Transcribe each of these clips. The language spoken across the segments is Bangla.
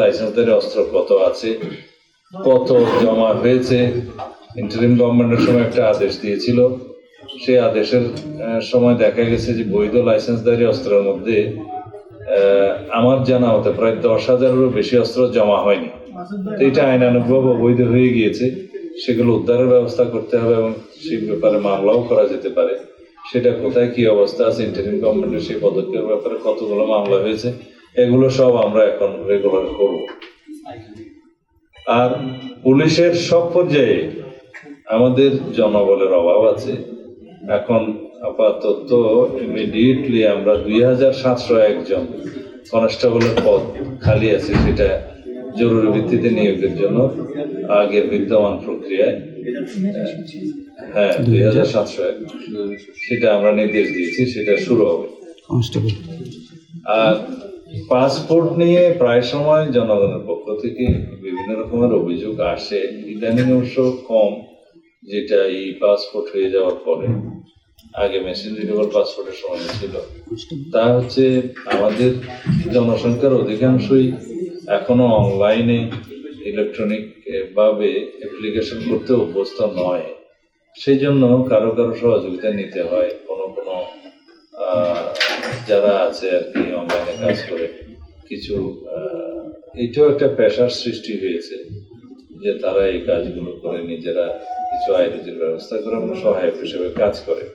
লাইসেন্সধারী অস্ত্র কত আছে, কত জমা হয়েছে। ইন্টারিম গভর্নমেন্টের সময় একটা আদেশ দিয়েছিল, সেই আদেশের সময় দেখা গেছে যে বৈধ লাইসেন্সধারী অস্ত্রের মধ্যে আমার জানা মতে প্রায় 10,000-এরও বেশি অস্ত্র জমা হয়নি। তো এটা আইনানুগভাবে অবৈধ হয়ে গিয়েছে, সেগুলো উদ্ধারের ব্যবস্থা করতে হবে এবং সেই ব্যাপারে মামলাও করা যেতে পারে। সেটা কোথায় কি অবস্থা আছে, ইন্টারিম গভর্নমেন্টের সেই পদক্ষেপের ব্যাপারে কতগুলো মামলা হয়েছে, এগুলো সব আমরা এখন রেগুলার করব। আর পুলিশের সব পর্যায়ে আমাদের জনবলের অভাব আছে। এখন আপাতত ইমিডিয়েটলি আমরা 2,701 জন কনস্টেবলের পদ খালি আছে, সেটা জরুরি ভিত্তিতে নিয়োগের জন্য আগের বিদ্যমান প্রক্রিয়ায় 2,701 সেটা আমরা নির্দেশ দিয়েছি, সেটা শুরু হবে। আর পাসপোর্ট নিয়ে প্রায় সময় জনগণের পক্ষ থেকে বিভিন্ন রকমের অভিযোগ আসে, ইদানিং অবশ্য কম, যেটা এই পাসপোর্ট হয়ে যাওয়ার পরে। আগে মেশিন রিডেবল পাসপোর্টের সময় ছিল, তা হচ্ছে আমাদের জনসংখ্যার অধিকাংশই এখনো অনলাইনে ইলেকট্রনিক ভাবে অ্যাপ্লিকেশন করতে অভ্যস্ত নয়। সেই জন্য কারো কারো সহযোগিতা নিতে হয়। কোনো যারা আছে আর কি অনলাইনে কাজ করে কিছু, এটাও একটা পেশার সৃষ্টি হয়েছে যে তারা এই কাজগুলো করে নিজেরা কিছু আয় রুজির ব্যবস্থা করে সহায়ক হিসেবে কাজ করে।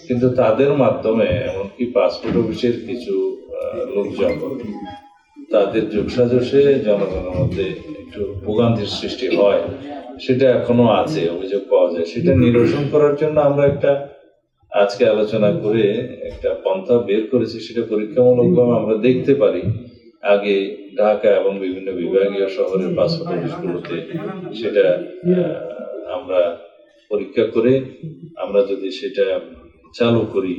কিন্তু তাদের মাধ্যমে এমনকি পাসপোর্ট অফিসের কিছু লোকজন তাদের যোগসাজশে জনগণের মধ্যে একটু ভোগান্তির সৃষ্টি হয়, সেটা এখনো আছে, অভিযোগ পাওয়া যায়। সেটা নিরসন করার জন্য আমরা একটা আজকে আলোচনা করে একটা পন্থা বের করেছি, সেটা পরীক্ষামূলকভাবে আমরা দেখতে পারি। আগে ঢাকা এবং বিভিন্ন বিভাগীয় শহরের পাসপোর্ট অফিসগুলোতে সেটা আমরা পরীক্ষা করে আমরা যদি সেটা চালু করি,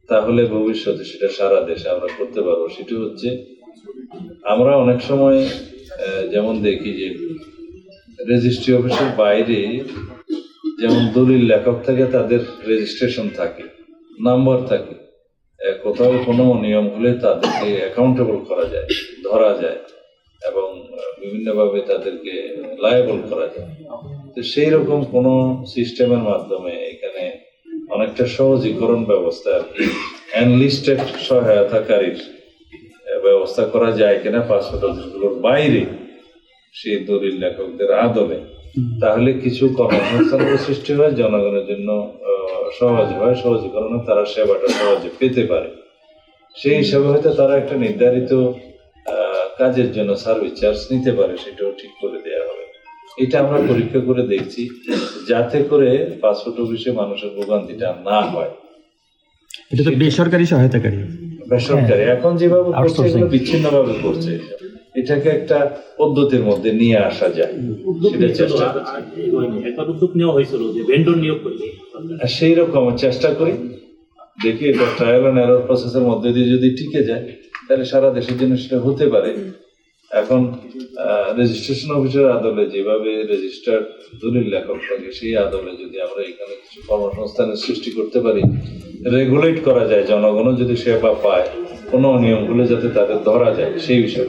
তাহলে ভবিষ্যতে সেটা সারা দেশে আমরা করতে পারবো। সেটা হচ্ছে আমরা অনেক সময় যেমন দেখি যে রেজিস্ট্রি অফিসের বাইরে যেমন দলিল লেখক থাকে, তাদের রেজিস্ট্রেশন থাকে, নাম্বার থাকে, কোথাও কোনো অনিয়ম হলে তাদেরকে অ্যাকাউন্টেবল করা যায়, ধরা যায় এবং বিভিন্নভাবে তাদেরকে লায়াবল করা যায়। তো সেই রকম কোনো সিস্টেমের মাধ্যমে এখানে অনেকটা সহজীকরণ ব্যবস্থা আর কি, এনলিস্টেড সহায়তাকারীর ব্যবস্থা করা যায় কিনা পাসপোর্ট অফিসগুলোর বাইরে সেই দলিল লেখকদের আদলে, তাহলে কিছু কর্মসংস্থানের সৃষ্টি হয়, জনগণের জন্য সহজ হয়, সহজীকরণে তারা সেবাটা সহজে পেতে পারে। সেই হিসাবে হয়তো তারা একটা নির্ধারিত কাজের জন্য সার্ভিস চার্জ নিতে পারে, সেটাও ঠিক করে দেওয়া হবে। এটা আমরা পরীক্ষা করে দেখছি, যাতে করে পাসপোর্ট অফিসে মানুষের ভোগান্তিটা না হয়। এটা তো বেসরকারি সহায়তাকারী, বেসরকারি এখন যেভাবে করছে এগুলো বিচ্ছিন্নভাবে করছে, এটাকে একটা পদ্ধতির মধ্যে নিয়ে আসা যায়, সেটা চেষ্টা সেই রকম চেষ্টা করি। দেখি এটা ট্রায়াল এন্ড এরর প্রসেসের মধ্যে দিয়ে যদি টিকে যায়, তাহলে সারা দেশের জন্য সেটা হতে পারে। এখন রেজিস্ট্রেশন অফিসের আদলে যেভাবে রেজিস্টার্ড দলিল লেখক থাকে, সেই আদলে যদি আমরা এখানে কিছু কর্মসংস্থানের সৃষ্টি করতে পারি, রেগুলেট করা যায়, জনগণও যদি সেবা পায়, কোনো অনিয়মগুলো যাতে তাদের ধরা যায়, সেই বিষয়ে